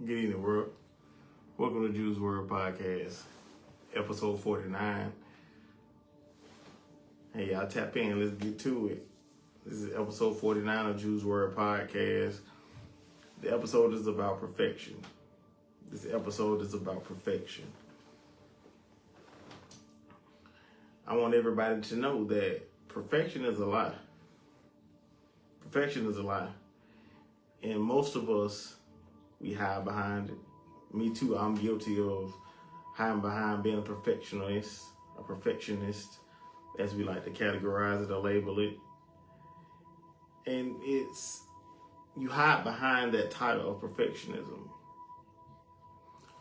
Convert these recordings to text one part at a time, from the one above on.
Good evening, world. Welcome to Juice Word Podcast, episode 49. Hey, y'all tap in. Let's get to it. This is episode 49 of Juice Word Podcast. The episode is about perfection. This episode is about perfection. I want everybody to know that perfection is a lie. Perfection is a lie. And most of us, we hide behind it. Me too, I'm guilty of hiding behind being a perfectionist, as we like to categorize it or label it. And you hide behind that title of perfectionism.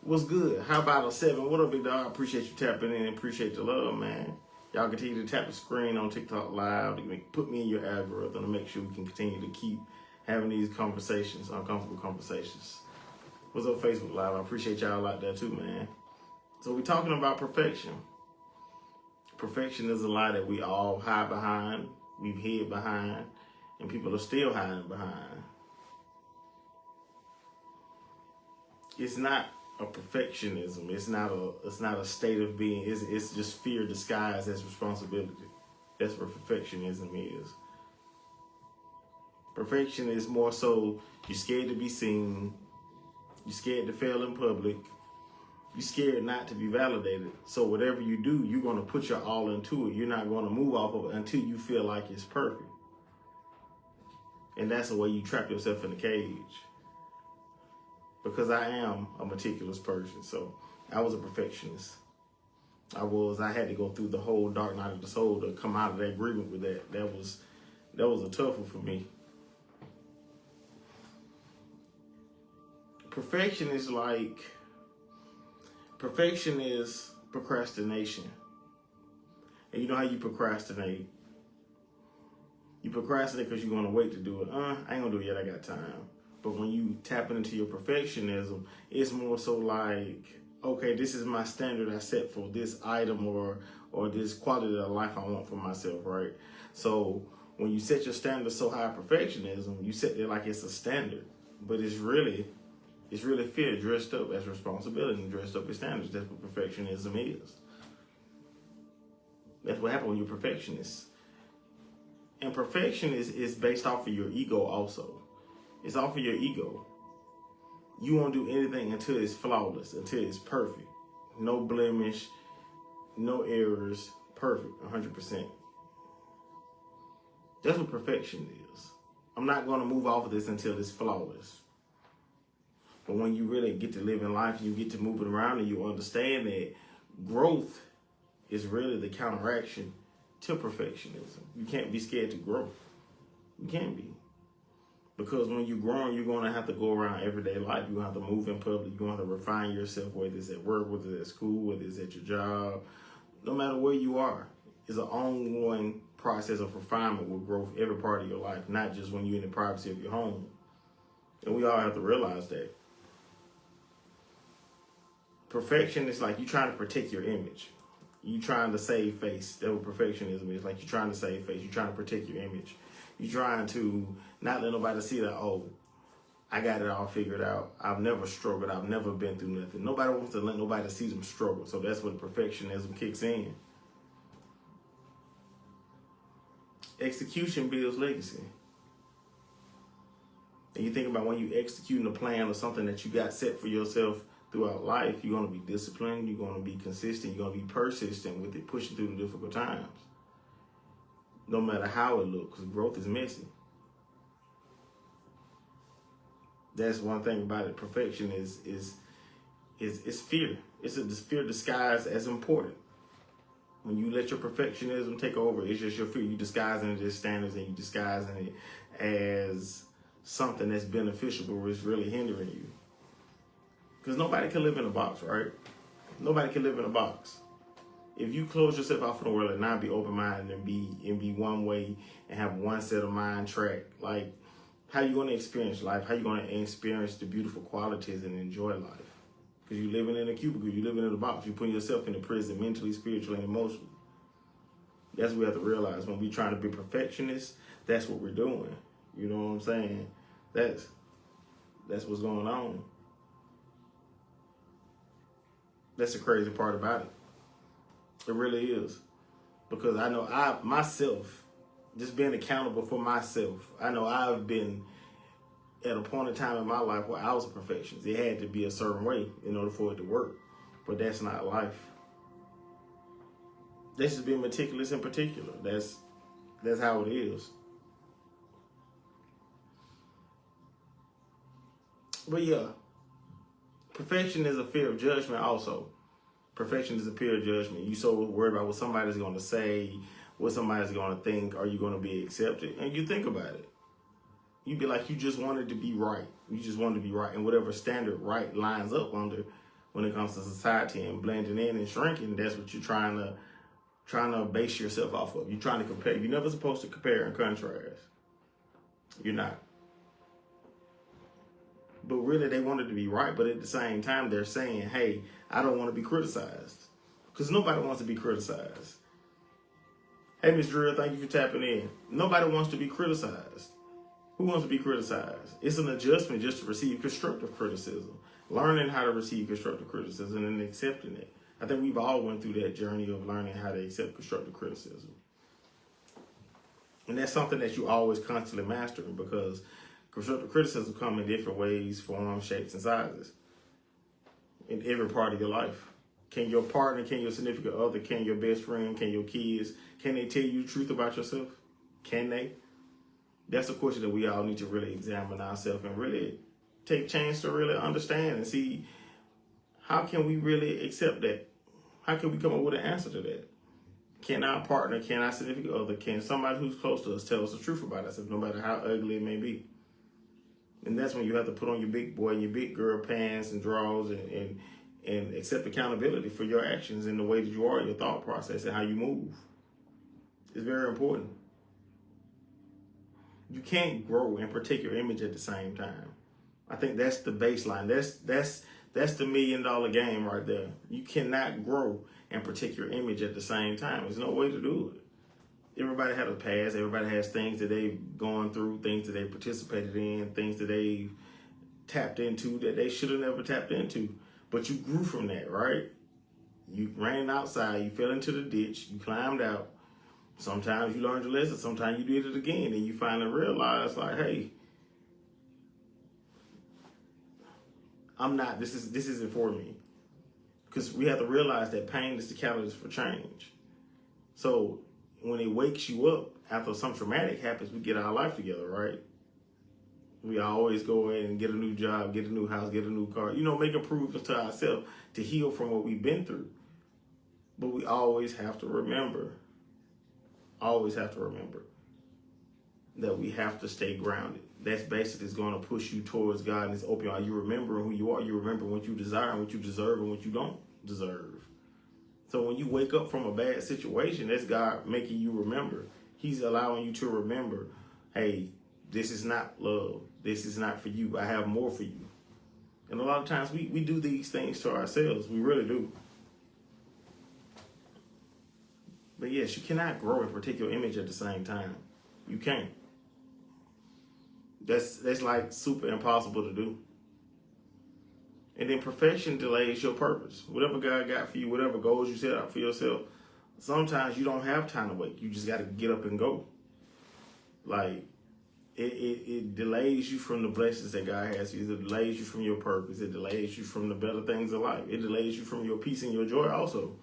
What's good? How about a 7? What up, big dog? I appreciate you tapping in. Appreciate the love, man. Y'all continue to tap the screen on TikTok Live to put me in your algorithm to make sure we can continue to keep having these conversations, uncomfortable conversations. What's up, Facebook Live? I appreciate y'all out there too, man. So we're talking about perfection. Perfection is a lie that we all hide behind, we've hid behind, and people are still hiding behind. It's not a perfectionism. It's not a state of being. It's just fear disguised as responsibility. That's what perfectionism is. Perfection is more so you're scared to be seen. You're scared to fail in public. You're scared not to be validated. So whatever you do, you're going to put your all into it. You're not going to move off of it until you feel like it's perfect. And that's the way you trap yourself in a cage. Because I am a meticulous person. So I was a perfectionist. I had to go through the whole dark night of the soul to come out of that agreement with that. That was a tough one for me. Perfection is procrastination. And you know how you procrastinate? You procrastinate because you're going to wait to do it. I ain't going to do it yet, I got time. But when you tap into your perfectionism, it's more so like, okay, this is my standard I set for this item or this quality of life I want for myself, right? So when you set your standard so high perfectionism, you set it like it's a standard. But it's really fear dressed up as responsibility and dressed up as standards. That's what perfectionism is. That's what happens when you're a perfectionist. And perfection is based off of your ego also. It's off of your ego. You won't do anything until it's flawless, until it's perfect. No blemish, no errors, perfect, 100%. That's what perfection is. I'm not going to move off of this until it's flawless. But when you really get to live in life, you get to move it around and you understand that growth is really the counteraction to perfectionism. You can't be scared to grow. You can't be. Because when you're growing, you're going to have to go around everyday life. You're going to have to move in public. You're going to have to refine yourself, whether it's at work, whether it's at school, whether it's at your job. No matter where you are, it's an ongoing process of refinement with growth every part of your life, not just when you're in the privacy of your home. And we all have to realize that. Perfection is like you trying to protect your image. You trying to save face. That's what perfectionism is. Like you're trying to save face. You're trying to protect your image. You're trying to not let nobody see that, oh, I got it all figured out. I've never struggled. I've never been through nothing. Nobody wants to let nobody see them struggle. So that's when perfectionism kicks in. Execution builds legacy. And you think about when you executing a plan or something that you got set for yourself throughout life, you're going to be disciplined, you're going to be consistent, you're going to be persistent with it, pushing through the difficult times. No matter how it looks, because growth is messy. That's one thing about it. Perfection is fear. It's fear disguised as important. When you let your perfectionism take over, it's just your fear. You disguising it as standards and you disguising it as something that's beneficial, but it's really hindering you. Because nobody can live in a box, right? Nobody can live in a box. If you close yourself out from the world and not be open-minded and be one way and have one set of mind track, like how you going to experience life? How you going to experience the beautiful qualities and enjoy life? Because you're living in a cubicle, you're living in a box, you're putting yourself in a prison mentally, spiritually, and emotionally. That's what we have to realize. When we're trying to be perfectionists, that's what we're doing. You know what I'm saying? That's what's going on. That's the crazy part about it. It really is. Because I know myself, just being accountable for myself, I know I've been at a point in time in my life where I was a perfectionist. It had to be a certain way in order for it to work. But that's not life. That's just being meticulous in particular. That's how it is. But yeah, perfection is a fear of judgment also. Perfection is a fear of judgment. You so worried about what somebody's going to say, what somebody's going to think, are you going to be accepted? And you think about it. You'd be like, you just wanted to be right. You just wanted to be right. And whatever standard right lines up under when it comes to society and blending in and shrinking, that's what you're trying to base yourself off of. You're trying to compare. You're never supposed to compare and contrast. You're not. But really, they wanted to be right. But at the same time, they're saying, hey, I don't want to be criticized. Because nobody wants to be criticized. Hey, Miss Drill, thank you for tapping in. Nobody wants to be criticized. Who wants to be criticized? It's an adjustment just to receive constructive criticism. Learning how to receive constructive criticism and accepting it. I think we've all went through that journey of learning how to accept constructive criticism. And that's something that you always constantly mastering, because constructive criticism comes in different ways, forms, shapes, and sizes in every part of your life. Can your partner, can your significant other, can your best friend, can your kids, can they tell you the truth about yourself? Can they? That's a question that we all need to really examine ourselves and really take chance to really understand and see, how can we really accept that? How can we come up with an answer to that? Can our partner, can our significant other, can somebody who's close to us tell us the truth about ourselves, no matter how ugly it may be? And that's when you have to put on your big boy and your big girl pants and drawers and accept accountability for your actions and the way that you are, your thought process, and how you move. It's very important. You can't grow and protect your image at the same time. I think that's the baseline. That's the $1 million game right there. You cannot grow and protect your image at the same time. There's no way to do it. Everybody has a past. Everybody has things that they've gone through, things that they participated in, things that they've tapped into that they should have never tapped into. But you grew from that, right? You ran outside, you fell into the ditch, you climbed out. Sometimes you learned your lesson, sometimes you did it again, and you finally realize, like, hey, this isn't for me. Because we have to realize that pain is the catalyst for change. So when it wakes you up after some traumatic happens, we get our life together, right? We always go in and get a new job, get a new house, get a new car, make improvements to ourselves to heal from what we've been through. But we always have to remember that we have to stay grounded. That's basically going to push you towards God and it's open. Are you remembering who you are? You remember what you desire and what you deserve and what you don't deserve. So when you wake up from a bad situation, that's God making you remember. He's allowing you to remember, hey, this is not love. This is not for you. I have more for you. And a lot of times we do these things to ourselves. We really do. But yes, you cannot grow and protect your image at the same time. You can't. That's like super impossible to do. And then perfection delays your purpose. Whatever God got for you, whatever goals you set out for yourself, sometimes you don't have time to wait. You just got to get up and go. Like, it delays you from the blessings that God has for you. It delays you from your purpose. It delays you from the better things of life. It delays you from your peace and your joy also.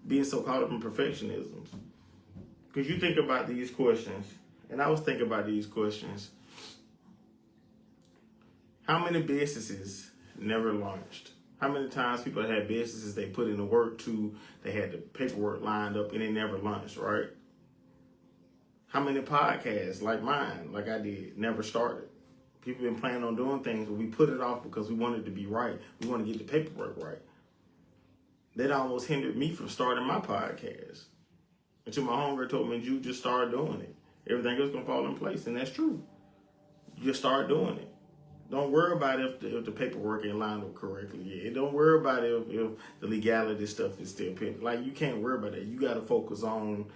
Being so caught up in perfectionism. Because you think about these questions, and I was thinking about these questions. How many businesses never launched? How many times people had businesses they put in the work to, they had the paperwork lined up and they never launched, right? How many podcasts like mine, like I did, never started? People been planning on doing things, but we put it off because we wanted to be right. We want to get the paperwork right. That almost hindered me from starting my podcast. Until my homegirl told me, you just start doing it. Everything else gonna fall in place, and that's true. You just start doing it. Don't worry about if the paperwork ain't lined up correctly yet. Don't worry about if the legality stuff is still pending. Like, you can't worry about that. You got to focus on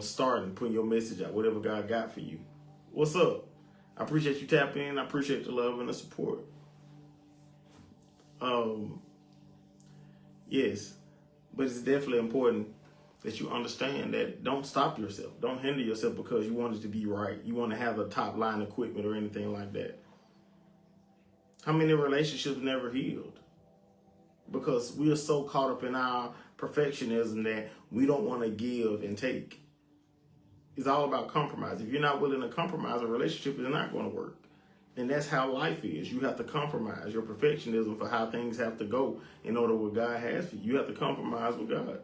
starting, putting your message out, whatever God got for you. What's up? I appreciate you tapping in. I appreciate the love and the support. Yes, but it's definitely important that you understand that don't stop yourself. Don't hinder yourself because you want it to be right. You want to have a top line equipment or anything like that. How many relationships never healed? Because we are so caught up in our perfectionism that we don't want to give and take. It's all about compromise. If you're not willing to compromise, a relationship is not going to work. And that's how life is. You have to compromise your perfectionism for how things have to go in order what God has for you. You have to compromise with God.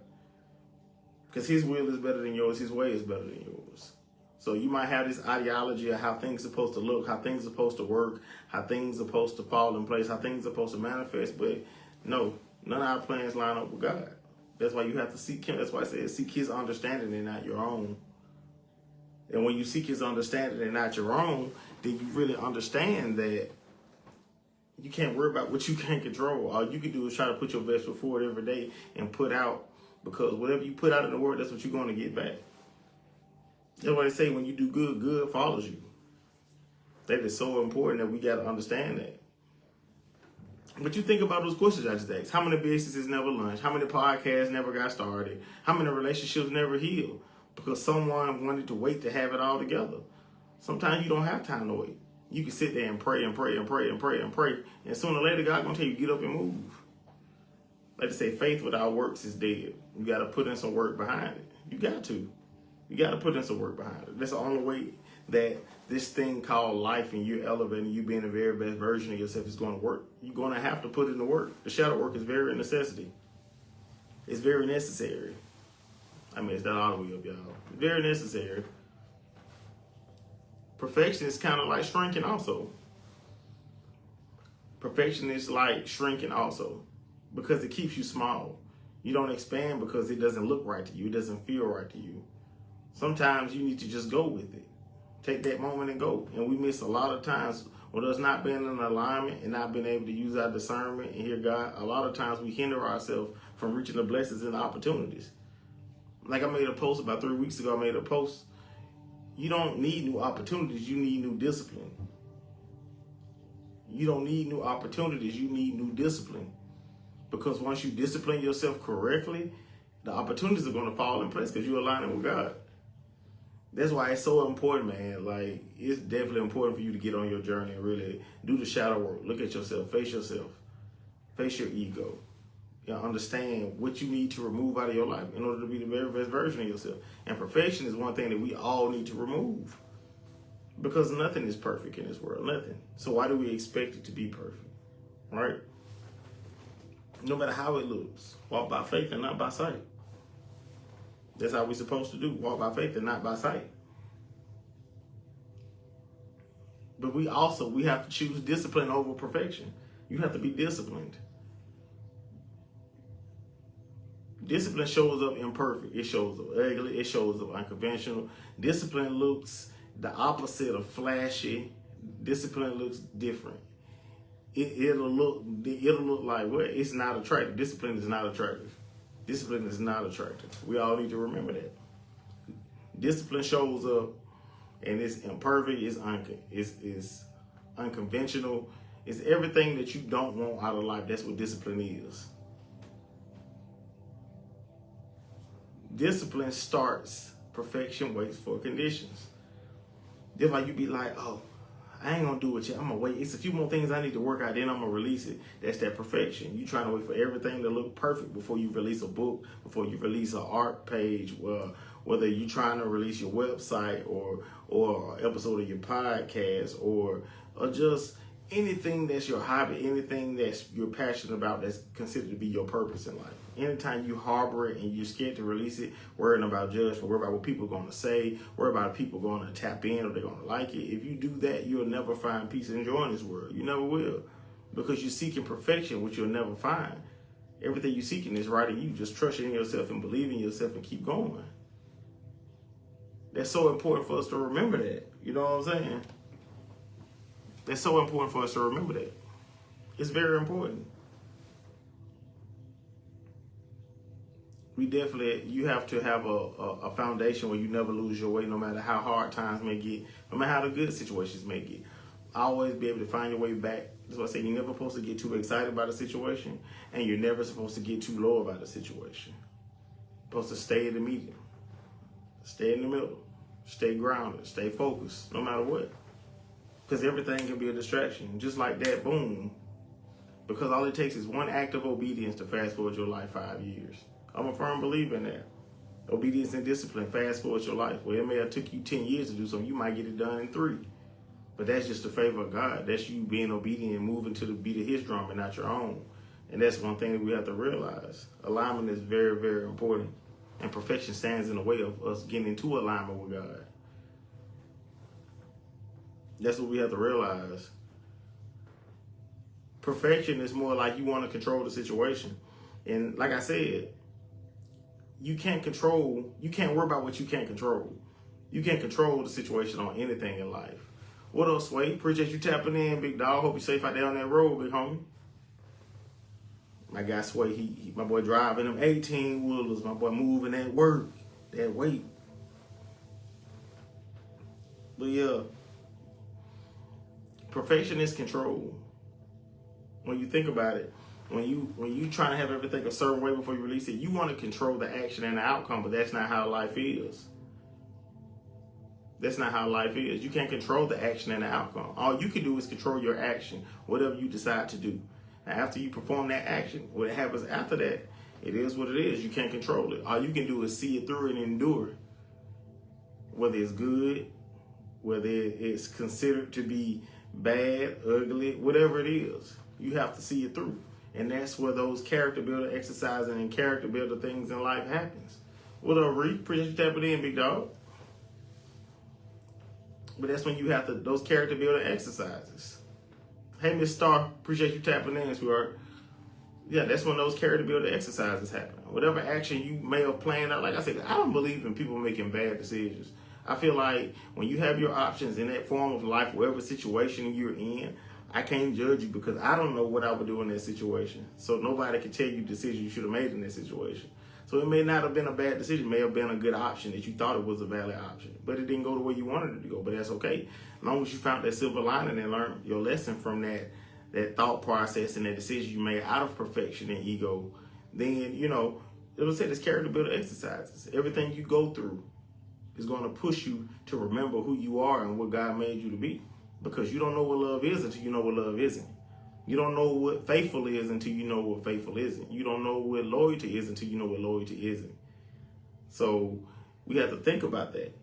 Because his will is better than yours. His way is better than yours. So you might have this ideology of how things are supposed to look, how things are supposed to work, how things are supposed to fall in place, how things are supposed to manifest. But no, none of our plans line up with God. That's why you have to seek him. That's why I said seek his understanding and not your own. And when you seek his understanding and not your own, then you really understand that you can't worry about what you can't control. All you can do is try to put your best foot forward every day and put out, because whatever you put out in the world, that's what you're going to get back. That's why they say when you do good, good follows you. That is so important that we got to understand that. But you think about those questions I just asked. How many businesses never launched? How many podcasts never got started? How many relationships never healed? Because someone wanted to wait to have it all together. Sometimes you don't have time to wait. You can sit there and pray and pray and pray and pray and pray. And sooner or later, God's going to tell you, get up and move. Like they say, faith without works is dead. You got to put in some work behind it. You got to. You got to put in some work behind it. That's the only way that this thing called life and you elevating, you being the very best version of yourself is going to work. You're going to have to put in the work. The shadow work is very necessity. It's very necessary. I mean, it's not all the way up, y'all. Very necessary. Perfection is kind of like shrinking also. Perfection is like shrinking also because it keeps you small. You don't expand because it doesn't look right to you. It doesn't feel right to you. Sometimes you need to just go with it. Take that moment and go. And we miss a lot of times with us not being in alignment and not being able to use our discernment and hear God. A lot of times we hinder ourselves from reaching the blessings and the opportunities. Like I made a post about 3 weeks ago. I made a post. You don't need new opportunities. You need new discipline. You don't need new opportunities. You need new discipline. Because once you discipline yourself correctly, the opportunities are going to fall in place because you're aligning with God. That's why it's so important, man. Like, it's definitely important for you to get on your journey and really do the shadow work. Look at yourself. Face yourself. Face your ego. You know, understand what you need to remove out of your life in order to be the very best version of yourself. And perfection is one thing that we all need to remove. Because nothing is perfect in this world. Nothing. So why do we expect it to be perfect? Right? No matter how it looks. Walk by faith and not by sight. That's how we're supposed to do. Walk by faith and not by sight. But we have to choose discipline over perfection. You have to be disciplined. Discipline shows up imperfect. It shows up ugly. It shows up unconventional. Discipline looks the opposite of flashy. Discipline looks different. It'll look like, well, it's not attractive. Discipline is not attractive. Discipline is not attractive. We all need to remember that. Discipline shows up and it's imperfect, it's unconventional. It's everything that you don't want out of life. That's what discipline is. Discipline starts, perfection waits for conditions. Just like you be like, oh, I ain't gonna do it yet. I'm gonna wait. It's a few more things I need to work out, then I'm gonna release it. That's that perfection. You trying to wait for everything to look perfect before you release a book, before you release an art page, whether you're trying to release your website or an episode of your podcast or just anything that's your hobby, anything that's you're passionate about that's considered to be your purpose in life. Anytime you harbor it and you're scared to release it, worrying about judgment, worrying about what people are going to say, worrying about people going to tap in or they're going to like it. If you do that, you'll never find peace and joy in this world. You never will. Because you're seeking perfection, which you'll never find. Everything you're seeking is right in you. Just trust in yourself and believe in yourself and keep going. That's so important for us to remember that. You know what I'm saying? That's so important for us to remember that. It's very important. You have to have a foundation where you never lose your way, no matter how hard times may get, no matter how the good situations may get. always be able to find your way back. That's why I say you're never supposed to get too excited about a situation, and you're never supposed to get too low about a situation. You're supposed to stay in the medium, stay in the middle, stay grounded, stay focused, no matter what. Because everything can be a distraction. Just like that, boom. Because all it takes is one act of obedience to fast forward your life 5 years. I'm a firm believer in that. Obedience and discipline fast forward your life. Well, it may have took you 10 years to do something. You might get it done in 3. But that's just the favor of God. That's you being obedient and moving to the beat of his drum and not your own. And that's one thing that we have to realize. Alignment is very, very important. And perfection stands in the way of us getting into alignment with God. That's what we have to realize. Perfection is more like you want to control the situation. And like I said, you can't worry about what you can't control. You can't control the situation on anything in life. What else, Sway? Appreciate you tapping in, big dog. Hope you're safe out there on that road, big homie. My guy Sway, my boy driving them 18-wheelers. My boy moving that work, that weight. But yeah, perfection is control. When you think about it, when you trying to have everything a certain way before you release it, you want to control the action and the outcome, but that's not how life is. That's not how life is. You can't control the action and the outcome. All you can do is control your action, whatever you decide to do. Now, after you perform that action, what happens after that, it is what it is. You can't control it. All you can do is see it through and endure. Whether it's good, whether it's considered to be bad, ugly, whatever it is, you have to see it through. And that's where those character builder exercising and character builder things in life happens. What up, Reed? Appreciate you tapping in, big dog. But that's when you have to, those character builder exercises. Hey, Miss Star, appreciate you tapping in, sweetheart. Yeah, that's when those character builder exercises happen. Whatever action you may have planned out, like I said, I don't believe in people making bad decisions. I feel like when you have your options in that form of life, whatever situation you're in, I can't judge you because I don't know what I would do in that situation. So nobody can tell you the decision you should have made in that situation. So it may not have been a bad decision. It may have been a good option that you thought it was a valid option. But it didn't go the way you wanted it to go. But that's okay. As long as you found that silver lining and learned your lesson from that thought process and that decision you made out of perfection and ego, then, you know, it'll say this character builder exercises. Everything you go through is going to push you to remember who you are and what God made you to be. Because you don't know what love is until you know what love isn't. You don't know what faithful is until you know what faithful isn't. You don't know what loyalty is until you know what loyalty isn't. So we have to think about that.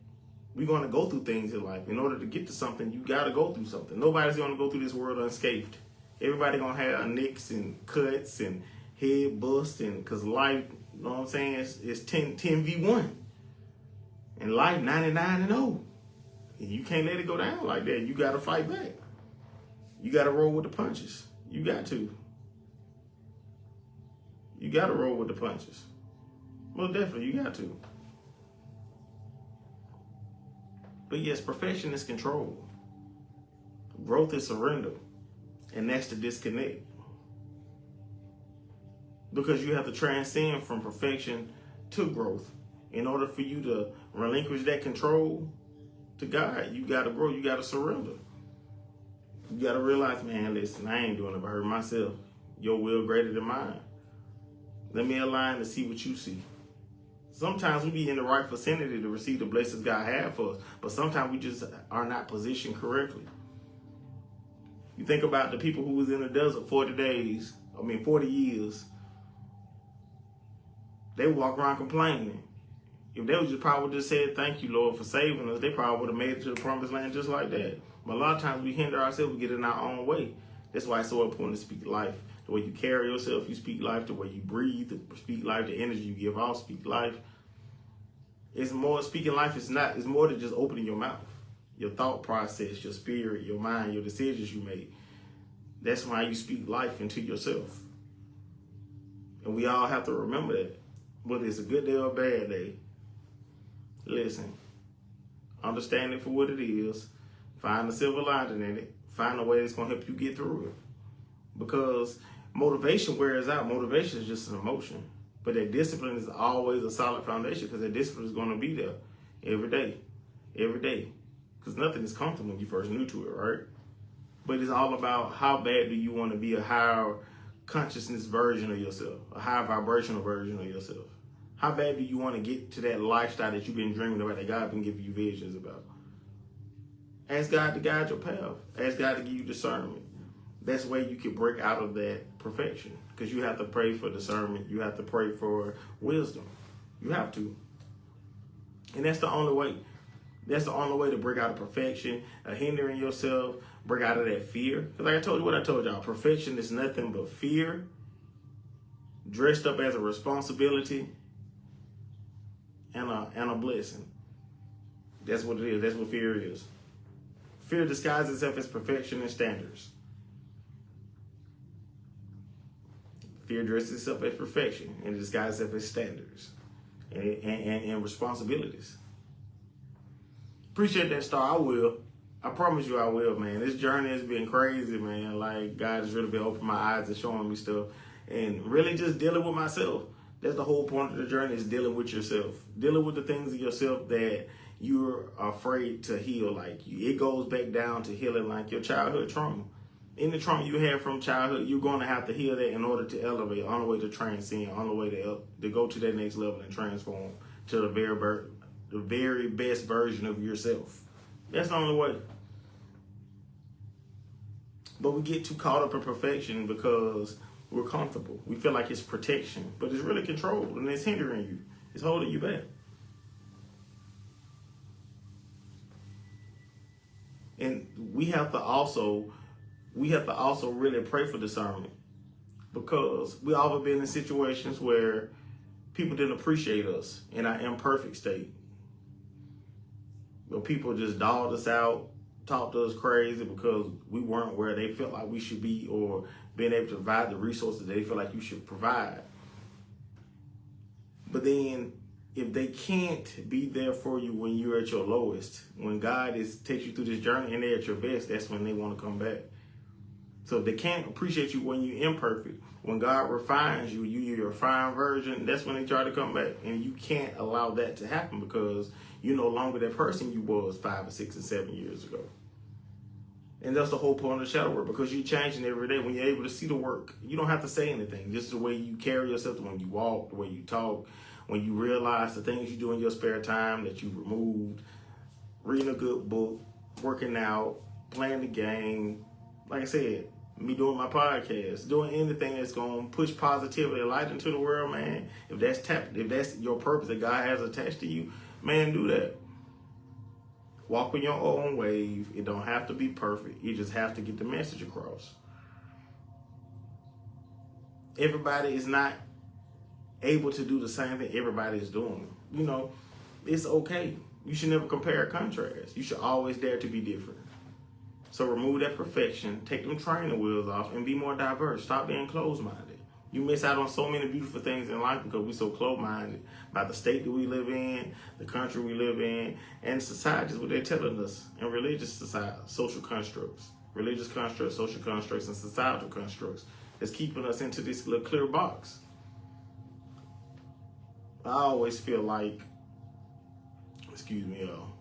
We're going to go through things in life. In order to get to something, you got to go through something. Nobody's going to go through this world unscathed. Everybody going to have nicks and cuts and head busts, and because life, you know what I'm saying, is 10v1. And life 99-0. And you can't let it go down like that. You got to fight back. You got to roll with the punches. You got to. You got to roll with the punches. Well, definitely, you got to. But yes, perfection is control. Growth is surrender. And that's the disconnect. Because you have to transcend from perfection to growth. In order for you to relinquish that control to God, you got to grow. You got to surrender. You got to realize, man, listen, I ain't doing it if I hurt myself. Your will greater than mine. Let me align to see what you see. Sometimes we be in the right vicinity to receive the blessings God had for us, but sometimes we just are not positioned correctly. You think about the people who was in the desert 40 years. They walk around complaining. If they would just probably just said, thank you, Lord, for saving us, they probably would have made it to the promised land just like that. But a lot of times we hinder ourselves, we get in our own way. That's why it's so important to speak life. The way you carry yourself, you speak life. The way you breathe, speak life. The energy you give off, speak life. It's more, speaking life is more than just opening your mouth. Your thought process, your spirit, your mind, your decisions you make. That's why you speak life into yourself. And we all have to remember that. Whether it's a good day or a bad day, listen, understand it for what it is. Find the silver lining in it. Find a way that's going to help you get through it. Because motivation wears out. Motivation is just an emotion. But that discipline is always a solid foundation, because that discipline is going to be there every day. Every day. Because nothing is comfortable when you first new to it, right? But it's all about how bad do you want to be a higher consciousness version of yourself, a higher vibrational version of yourself. How bad do you want to get to that lifestyle that you've been dreaming about, that God been giving you visions about? Ask God to guide your path. Ask God to give you discernment. That's where you can break out of that perfection. Because you have to pray for discernment. You have to pray for wisdom. You have to. And that's the only way. That's the only way to break out of perfection, hindering yourself, break out of that fear. Because like I told you what I told y'all, perfection is nothing but fear dressed up as a responsibility and a blessing. That's what it is. That's what fear is. Fear disguises itself as perfection and standards. Fear dresses itself as perfection and disguises itself as standards and responsibilities. Appreciate that, Star. I will. I promise you I will, man. This journey has been crazy, man. Like, God has really been opening my eyes and showing me stuff and really just dealing with myself. That's the whole point of the journey, is dealing with yourself. Dealing with the things of yourself that you're afraid to heal. Like, it goes back down to healing like your childhood trauma. Any trauma you had from childhood, you're going to have to heal that in order to elevate, on the way to transcend, on the way to go to that next level and transform to the very best version of yourself. That's the only way. But we get too caught up in perfection because we're comfortable. We feel like it's protection, but it's really control, and it's hindering you. It's holding you back. And we have to also really pray for discernment, because we all have been in situations where people didn't appreciate us in our imperfect state. But people just dogged us out, talked to us crazy because we weren't where they felt like we should be, or being able to provide the resources they feel like you should provide. But then if they can't be there for you when you're at your lowest, when God takes you through this journey and they're at your best, that's when they want to come back. So if they can't appreciate you when you're imperfect, when God refines you, you're your refined version, that's when they try to come back. And you can't allow that to happen, because you're no longer that person you was 5 or 6 or 7 years ago. And that's the whole point of the shadow work, because you're changing every day. When you're able to see the work, you don't have to say anything. Just the way you carry yourself, when you walk, the way you talk, when you realize the things you do in your spare time that you removed, reading a good book, working out, playing the game, like I said, me doing my podcast, doing anything that's going to push positivity and light into the world, man. If that's your purpose that God has attached to you, man, do that. Walk in your own wave. It don't have to be perfect. You just have to get the message across. Everybody is not able to do the same thing everybody is doing. You know, it's okay. You should never compare or contrast. You should always dare to be different. So remove that perfection, take them training wheels off, and be more diverse. Stop being closed-minded. You miss out on so many beautiful things in life because we're so closed-minded by the state that we live in, the country we live in, and society is what they're telling us, and religious society, social constructs, religious constructs, social constructs, and societal constructs that's keeping us into this little clear box. I always feel like, excuse me, y'all.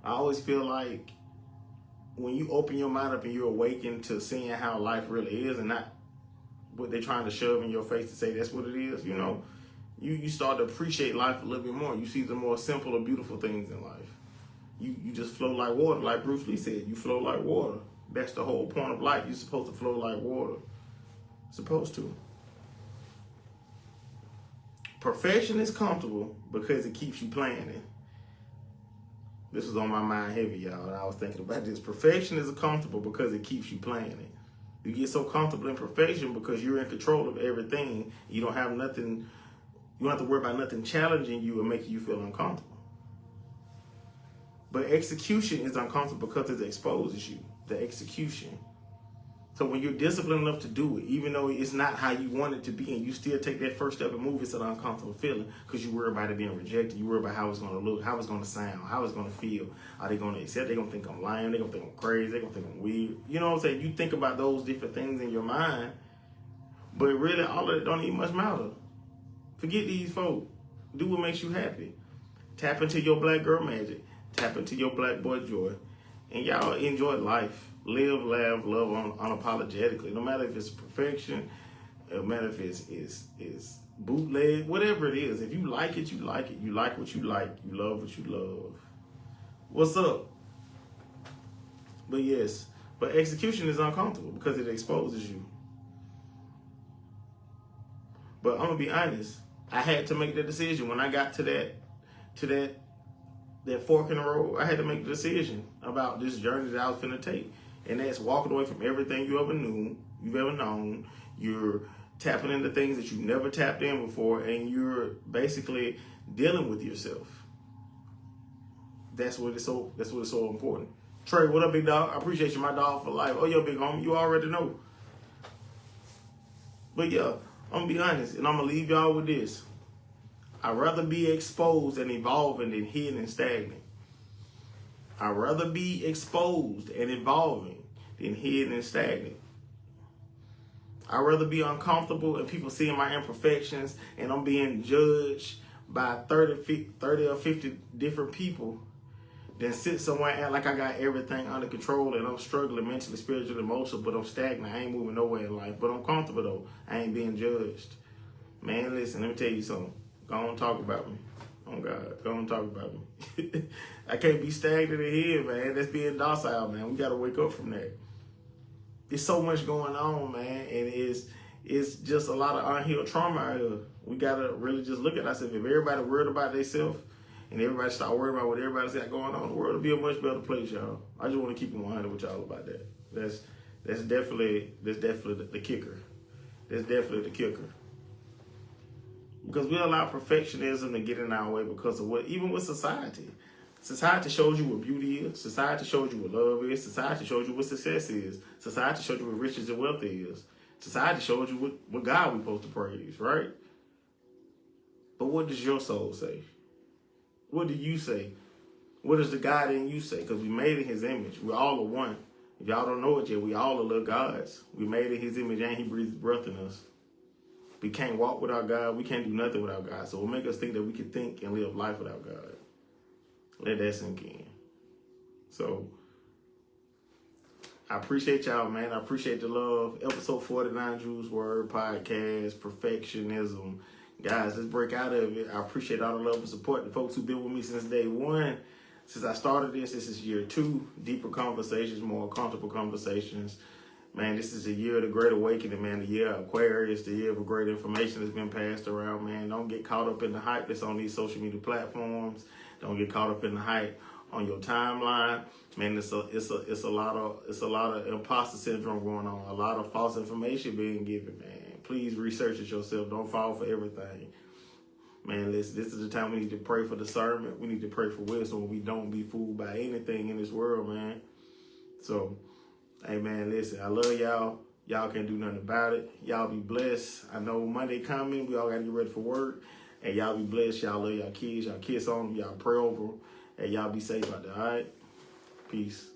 I always feel like when you open your mind up and you're awakened to seeing how life really is, and not what they're trying to shove in your face to say that's what it is, you know, you start to appreciate life a little bit more. You see the more simple or beautiful things in life. You just flow like water, like Bruce Lee said. You flow like water. That's the whole point of life. You're supposed to flow like water. Supposed to. Perfection is comfortable because it keeps you planning. This was on my mind heavy, y'all, and I was thinking about this. Perfection is comfortable because it keeps you planning. You get so comfortable in perfection because you're in control of everything. You don't have nothing, you don't have to worry about nothing challenging you and making you feel uncomfortable. But execution is uncomfortable because it exposes you, the execution. So when you're disciplined enough to do it, even though it's not how you want it to be, and you still take that first step and move, it's an uncomfortable feeling because you worry about it being rejected. You worry about how it's going to look, how it's going to sound, how it's going to feel. Are they going to accept? They're going to think I'm lying. They're going to think I'm crazy. They're going to think I'm weird. You know what I'm saying? You think about those different things in your mind, but really all of it don't even much matter. Forget these folk. Do what makes you happy. Tap into your black girl magic. Tap into your black boy joy. And y'all enjoy life. Live, laugh, love unapologetically. No matter if it's perfection, no matter if it's bootleg, whatever it is. If you like it, you like it. You like what you like. You love what you love. What's up? But yes, but execution is uncomfortable because it exposes you. But I'm gonna be honest. I had to make the decision when I got to that fork in the road. I had to make the decision about this journey that I was finna take, and that's walking away from everything you've ever known. You're tapping into things that you never tapped in before, and you're basically dealing with yourself. That's what it's so important. Trey, what up, big dog? I appreciate you, my dog for life. Oh, yo, big homie, you already know. But yeah, I'm gonna be honest, and I'm gonna leave y'all with this. I'd rather be exposed and evolving than hidden and stagnant. I'd rather be exposed and evolving than hidden and stagnant. I'd rather be uncomfortable and people seeing my imperfections and I'm being judged by 30 or 50 different people than sit somewhere and act like I got everything under control and I'm struggling mentally, spiritually, emotionally, but I'm stagnant. I ain't moving nowhere in life, but I'm comfortable though. I ain't being judged. Man, listen, let me tell you something. Go on, talk about me. Oh God, go on, talk about me. I can't be stagnant in here, man. That's being docile, man. We got to wake up from that. There's so much going on, man, and it's just a lot of unhealed trauma out here. We got to really just look at ourselves. If everybody worried about themselves and everybody start worrying about what everybody's got going on, the world will be a much better place, y'all. I just want to keep it 100 with y'all about that. That's definitely the kicker. That's definitely the kicker. Because we allow perfectionism to get in our way because of even with society. Society shows you what beauty is. Society shows you what love is. Society shows you what success is. Society shows you what riches and wealth is. Society shows you what God we're supposed to praise, right? But what does your soul say? What do you say? What does the God in you say? Because we made in his image. We all are one. If y'all don't know it yet, we all are little gods. We made in his image and he breathes breath in us. We can't walk without God. We can't do nothing without God. So it'll make us think that we can think and live life without God. Let that sink in. So I appreciate y'all, man. I appreciate the love. Episode 49, Drew's Word Podcast, Perfectionism. Guys, let's break out of it. I appreciate all the love and support. The folks who've been with me since day one. Since I started this is year 2. Deeper conversations, more comfortable conversations. Man, this is a year of the Great Awakening, man. The year of Aquarius, the year of great information that's been passed around, man. Don't get caught up in the hype that's on these social media platforms. Don't get caught up in the hype on your timeline. Man, it's a lot of imposter syndrome going on. A lot of false information being given, man. Please research it yourself. Don't fall for everything. Man, this is the time we need to pray for discernment. We need to pray for wisdom. We don't be fooled by anything in this world, man. So, hey, man, listen, I love y'all. Y'all can't do nothing about it. Y'all be blessed. I know Monday coming. We all got to get ready for work. And y'all be blessed. Y'all love y'all kids. Y'all kiss on them. Y'all pray over them. And y'all be safe out there, all right? Peace.